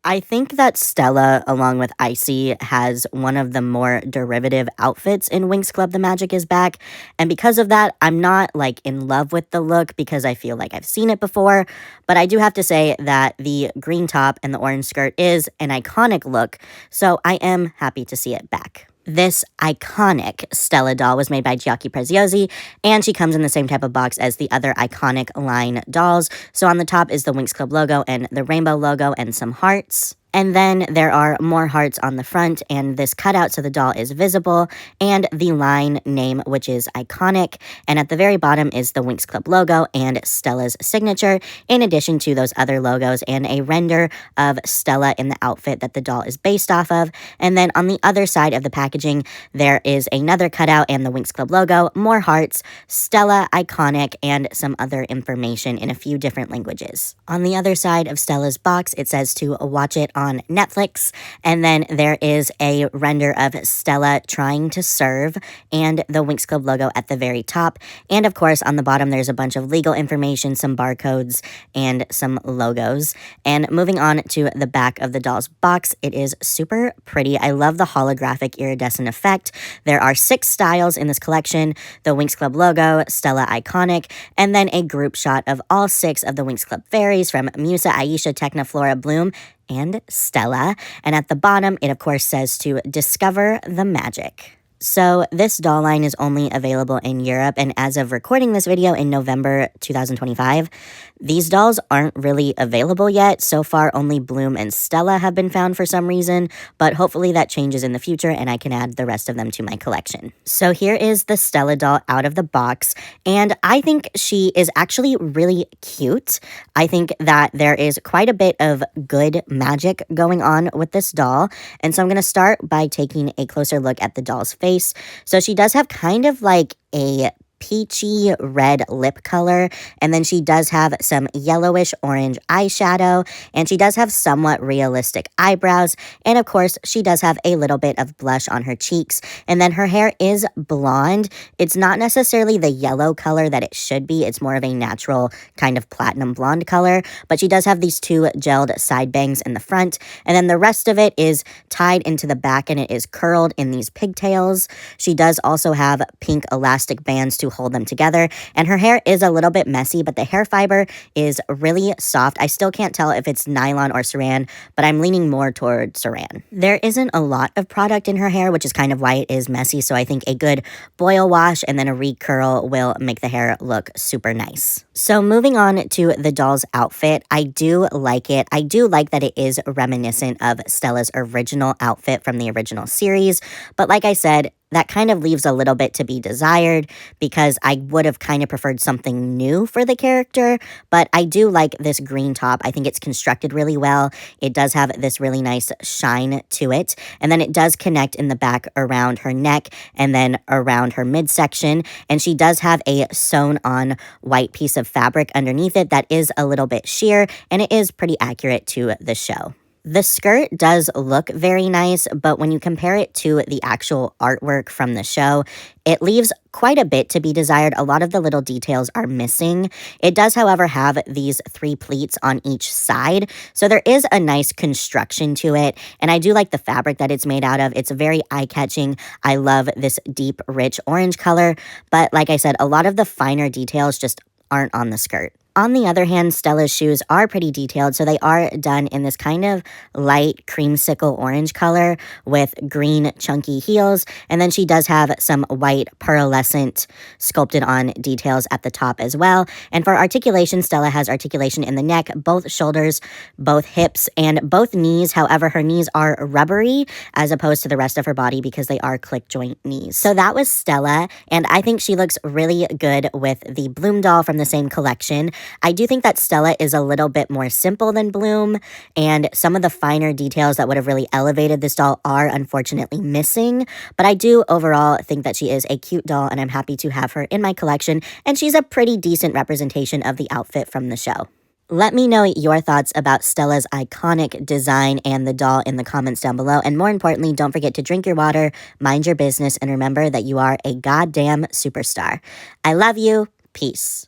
I think that Stella, along with Icy, has one of the more derivative outfits in Winx Club The Magic is Back. And because of that, I'm not like in love with the look because I feel like I've seen it before. But I do have to say that the green top and the orange skirt is an iconic look. So I am happy to see it back. This iconic Stella doll was made by Giochi Preziosi, and she comes in the same type of box as the other iconic line dolls. So on the top is the Winx Club logo and the rainbow logo and some hearts. And then there are more hearts on the front, and this cutout so the doll is visible, and the line name, which is iconic. And at the very bottom is the Winx Club logo and Stella's signature, in addition to those other logos and a render of Stella in the outfit that the doll is based off of. And then on the other side of the packaging, there is another cutout and the Winx Club logo, more hearts, Stella, iconic, and some other information in a few different languages. On the other side of Stella's box, it says to watch it on Netflix, and then there is a render of Stella trying to serve and the Winx Club logo at the very top. And of course, on the bottom, there's a bunch of legal information, some barcodes, and some logos. And moving on to the back of the doll's box, it is super pretty. I love the holographic iridescent effect. There are 6 styles in this collection: the Winx Club logo, Stella iconic, and then a group shot of all 6 of the Winx Club fairies from Musa, Aisha, Techna, Flora, Bloom, and Stella. And at the bottom, it of course says to discover the magic. So this doll line is only available in Europe, and as of recording this video in November 2025, these dolls aren't really available yet. So far, only Bloom and Stella have been found for some reason, but hopefully that changes in the future and I can add the rest of them to my collection. So here is the Stella doll out of the box, and I think she is actually really cute. I think that there is quite a bit of good magic going on with this doll, and so I'm going to start by taking a closer look at the doll's face. So she does have kind of like a peachy red lip color, and then she does have some yellowish orange eyeshadow, and she does have somewhat realistic eyebrows, and of course she does have a little bit of blush on her cheeks. And then her hair is blonde. It's not necessarily the yellow color that it should be. It's more of a natural kind of platinum blonde color, but she does have these 2 gelled side bangs in the front, and then the rest of it is tied into the back and it is curled in these pigtails. She does also have pink elastic bands to hold them together, and her hair is a little bit messy, but the hair fiber is really soft. I still can't tell if it's nylon or saran, but I'm leaning more toward saran. There isn't a lot of product in her hair, which is kind of why it is messy, so I think a good boil wash and then a recurl will make the hair look super nice. So moving on to the doll's outfit, I do like it. I do like that it is reminiscent of Stella's original outfit from the original series, but like I said, that kind of leaves a little bit to be desired because I would have kind of preferred something new for the character, but I do like this green top. I think it's constructed really well. It does have this really nice shine to it, and then it does connect in the back around her neck and then around her midsection, and she does have a sewn on white piece of fabric underneath it that is a little bit sheer, and it is pretty accurate to the show. The skirt does look very nice, but when you compare it to the actual artwork from the show, it leaves quite a bit to be desired. A lot of the little details are missing. It does, however, have these 3 pleats on each side, so there is a nice construction to it, and I do like the fabric that it's made out of. It's very eye-catching. I love this deep, rich orange color, but like I said, a lot of the finer details just aren't on the skirt. On the other hand, Stella's shoes are pretty detailed, so they are done in this kind of light creamsicle orange color with green chunky heels, and then she does have some white pearlescent sculpted on details at the top as well. And for articulation, Stella has articulation in the neck, both shoulders, both hips, and both knees. However, her knees are rubbery as opposed to the rest of her body because they are click joint knees. So that was Stella, and I think she looks really good with the Bloom doll from the same collection. I do think that Stella is a little bit more simple than Bloom, and some of the finer details that would have really elevated this doll are unfortunately missing, but I do overall think that she is a cute doll, and I'm happy to have her in my collection, and she's a pretty decent representation of the outfit from the show. Let me know your thoughts about Stella's iconic design and the doll in the comments down below, and more importantly, don't forget to drink your water, mind your business, and remember that you are a goddamn superstar. I love you. Peace.